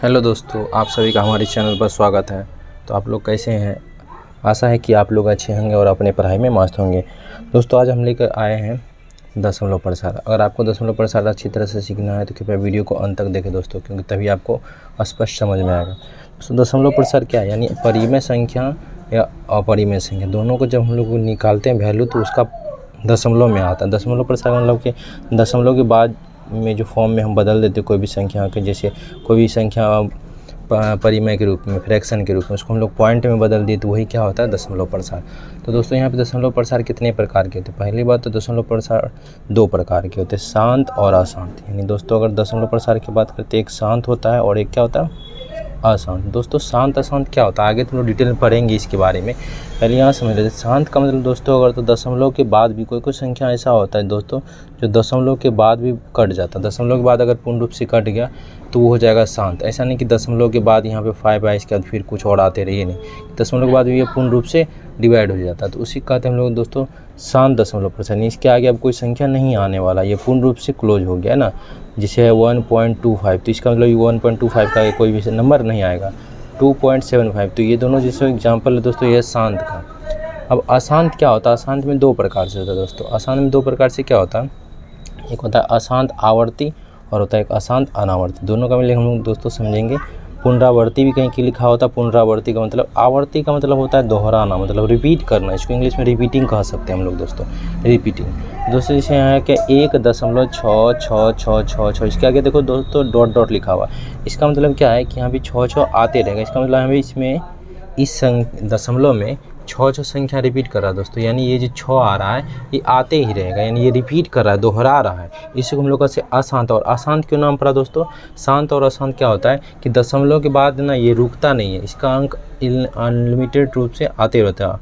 Hello दोस्तों, आप सभी का हमारे चैनल पर स्वागत है। तो आप लोग कैसे हैं? आशा है कि आप लोग अच्छे होंगे और अपने पढ़ाई में मस्त होंगे। दोस्तों, आज हम लेकर आए हैं दशमलव प्रसार। अगर आपको दशमलव प्रसार अच्छी तरह से सीखना है तो कृपया वीडियो को अंत तक देखें दोस्तों, क्योंकि तभी आपको स्पष्ट समझ में आएगा। दोस्तों, दशमलव प्रसार क्या है? यानी परिमेय संख्या या अपरिमेय संख्या दोनों को जब हम लोग निकालते हैं वैल्यू, तो उसका दशमलव में आता है। दशमलव प्रसार मतलब कि दशमलव के बाद में जो फॉर्म में हम बदल देते हैं कोई भी संख्या के, जैसे कोई भी संख्या परिमेय के रूप में, फ्रैक्शन के रूप में, उसको हम लोग पॉइंट में बदल दिए तो वही क्या होता है? दशमलव प्रसार। तो दोस्तों, यहाँ पे दशमलव प्रसार कितने प्रकार के होते हैं? पहली बात तो दशमलव प्रसार दो प्रकार के होते हैं, शांत और अशांत। यानी दोस्तों, अगर दशमलव प्रसार की बात करते हैं, एक शांत होता है और एक क्या होता है? अशांत। दोस्तों, शांत अशांत क्या होता है आगे तुम लोग डिटेल में पढ़ेंगे इसके बारे में। पहले यहाँ समझ लेते हैं। शांत का मतलब दोस्तों, अगर तो दशमलव के बाद भी कोई संख्या ऐसा होता है दोस्तों जो दशमलव के बाद भी कट जाता है। दशमलव के बाद अगर पूर्ण रूप से कट गया तो वो हो जाएगा शांत। ऐसा नहीं कि दशमलव के बाद यहाँ पे 5 आए इसके बाद फिर कुछ और आते रहिए, नहीं, दशमलव के बाद भी ये पूर्ण रूप से डिवाइड हो जाता है, तो उसी कहते हैं हम लोग दोस्तों शांत दशमलव प्रसार। इसके आगे अब कोई संख्या नहीं आने वाला, ये पूर्ण रूप से क्लोज हो गया है ना। जैसे है 1.25, तो इसका मतलब 1.25 का कोई भी नंबर नहीं आएगा। 2.75, तो ये दोनों जैसे एग्जाम्पल है दोस्तों, ये शांत का। अब अशांत क्या होता है? अशांत में दो प्रकार से होता है दोस्तों। अशांत में दो प्रकार से क्या होता है? एक होता है अशांत आवर्ती और होता है एक अशांत अनावर्ती। दोनों का मिले हम लोग दोस्तों समझेंगे। पुनरावर्ती भी कहीं की लिखा होता है। पुनरावर्ती का मतलब, आवर्ती का मतलब होता है दोहराना, मतलब रिपीट करना। इसको इंग्लिश में रिपीटिंग कह सकते हैं हम लोग दोस्तों, रिपीटिंग। दोस्तों, जैसे यहाँ है कि 1.6666, इसके आगे देखो दोस्तों डॉट डॉट लिखा हुआ। इसका मतलब क्या है कि यहाँ भी 6 आते रहेगा। इसका मतलब हमें इसमें इस दशमलव में 6 संख्या रिपीट कर रहा है दोस्तों। यानी ये जो 6 आ रहा है ये आते ही रहेगा, यानी ये रिपीट कर रहा है, दोहरा रहा है। इसी को हम लोग कहते हैं अशांत। और अशांत क्यों नाम पड़ा दोस्तों? शांत और अशांत क्या होता है कि दशमलव के बाद ना ये रुकता नहीं है, इसका अंक अनलिमिटेड रूप से आते रहता है,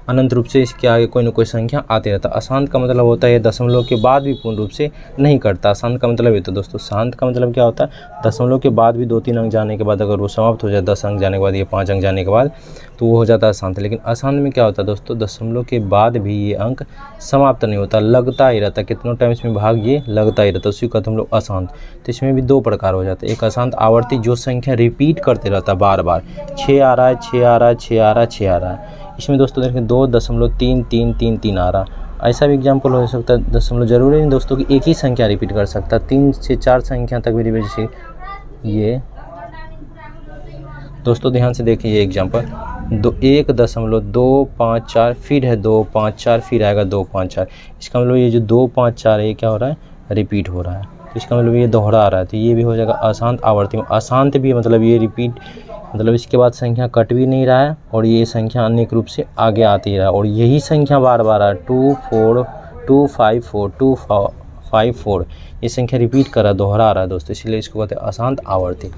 अनंत रूप से इसके आगे कोई ना कोई संख्या आते रहता है। अशांत का मतलब होता है दशमलव के बाद भी पूर्ण रूप से नहीं कटता। शांत का मतलब ये। तो दोस्तों, शांत का मतलब क्या होता है? दशमलव के बाद भी 2-3 अंक जाने के बाद अगर वो समाप्त हो जाए, 10 अंक जाने के बाद या 5 अंक जाने के बाद, तो वो हो जाता है शांत। लेकिन अशांत में क्या होता है दोस्तों? दशमलव के बाद भी ये अंक समाप्त नहीं होता, लगता ही रहता, कितनों टाइम इसमें भाग ये लगता ही रहता, उसी को कहते हम लोग अशांत। तो इसमें भी दो प्रकार हो जाते हैं। एक अशांत आवर्ती, जो संख्या रिपीट करते रहता है बार बार, 6 आ रहा है, 6 आ रहा है, 6 आ रहा है, 6 आ रहा है। इसमें दोस्तों देखें 2.3333 आ रहा। ऐसा भी एग्जाम्पल हो सकता है दशमलव, जरूरी नहीं दोस्तों कि एक ही संख्या रिपीट कर सकता, 3 से 4 संख्या तक भी रिपीट। जैसे ये दोस्तों ध्यान से देखिए, ये एग्जाम्पल 1.254, फिर है 254, फिर आएगा 254। इसका मतलब ये जो 254 है ये क्या हो रहा है? रिपीट हो रहा है। तो इसका मतलब ये दोहरा रहा है, तो ये भी हो जाएगा अशांत आवर्ती में। अशांत भी मतलब ये रिपीट, मतलब इसके बाद संख्या कट भी नहीं रहा है और ये संख्या अनेक रूप से आगे आती रहा और यही संख्या बार बार आ 254 254 ये संख्या रिपीट कर रहा है, दोहरा रहा है दोस्तों, इसलिए इसको कहते हैं अशांत आवर्ती।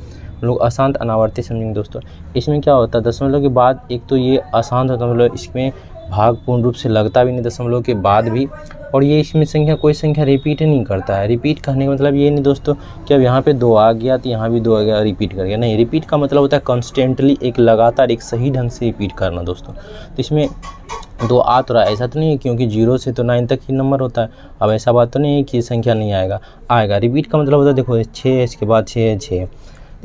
लोग अशांत अनावर्ती समझेंगे दोस्तों। इसमें क्या होता है? दशमलव के बाद एक तो ये अशांत होता है, मतलब इसमें भाग पूर्ण रूप से लगता भी नहीं दशमलव के बाद भी, और ये इसमें संख्या कोई संख्या रिपीट नहीं करता है। रिपीट करने का मतलब ये नहीं दोस्तों कि अब यहाँ पे 2 आ गया तो यहाँ भी 2 आ गया, रिपीट कर गया, नहीं। रिपीट का मतलब होता है कॉन्स्टेंटली, एक लगातार, एक सही ढंग से रिपीट करना दोस्तों। तो इसमें 2 आ तो रहा है, ऐसा तो नहीं है, क्योंकि 0 से तो 9 तक ही नंबर होता है। अब ऐसा बात तो नहीं है कि संख्या नहीं आएगा। रिपीट का मतलब होता है, देखो 6 है, इसके बाद 6 है, 6।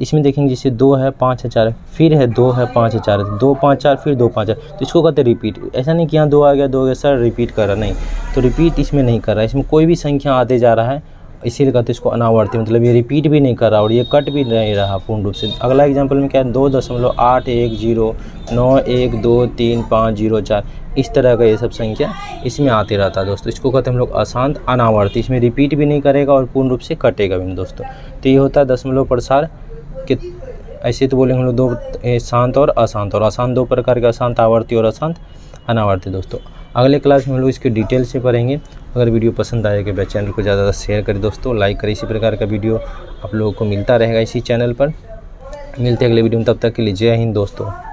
इसमें देखेंगे जैसे 2 है, 5 है, 4 है, फिर है 2 है, 5 है, 4 है, 2 5 4, फिर 2 5 4, तो इसको कहते हैं रिपीट। ऐसा नहीं कि यहाँ 2 आ गया, 2 आ गया सर रिपीट कर रहा, नहीं। तो रिपीट इसमें नहीं कर रहा है, इसमें कोई भी संख्या आते जा रहा है, इसीलिए कहते हैं इसको अनावर्ती। मतलब ये रिपीट भी नहीं कर रहा और ये कट भी नहीं रहा पूर्ण रूप से। अगला एग्जाम्पल में क्या है? 2.8109123504, इस तरह का ये सब संख्या इसमें आते रहता है दोस्तों। इसको कहते हैं हम लोग अशांत अनावर्ती। इसमें रिपीट भी नहीं करेगा और पूर्ण रूप से कटेगा भी नहीं दोस्तों। तो ये होता है दशमलव प्रसार कि ऐसे तो बोलेंगे हम लोग दो, शांत और अशांत। और अशांत दो प्रकार के, अशांत आवर्ती और अशांत अनावर्ती दोस्तों। अगले क्लास में हम लोग इसके डिटेल से पढ़ेंगे। अगर वीडियो पसंद आए तो चैनल को ज़्यादा शेयर करें दोस्तों, लाइक करें। इसी प्रकार का वीडियो आप लोगों को मिलता रहेगा इसी चैनल पर। मिलते हैं अगले वीडियो में, तब तक के लिए जय हिंद दोस्तों।